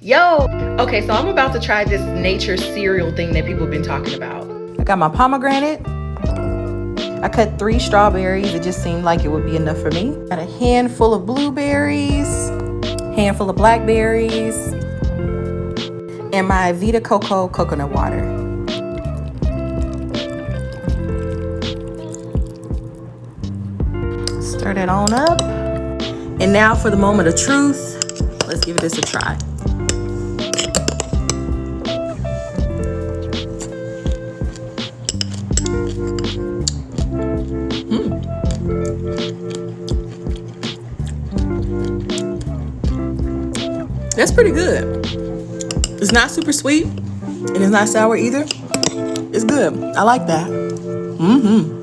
Yo! Okay, so I'm about to try this nature cereal thing that people have been talking about. I got my pomegranate. I cut 3 strawberries. It just seemed like it would be enough for me. Got a handful of blueberries, handful of blackberries, and my Vita Coco coconut water. Stir that on up. And now for the moment of truth. Let's give this a try. That's pretty good. It's not super sweet and it's not sour either. It's good. I like that.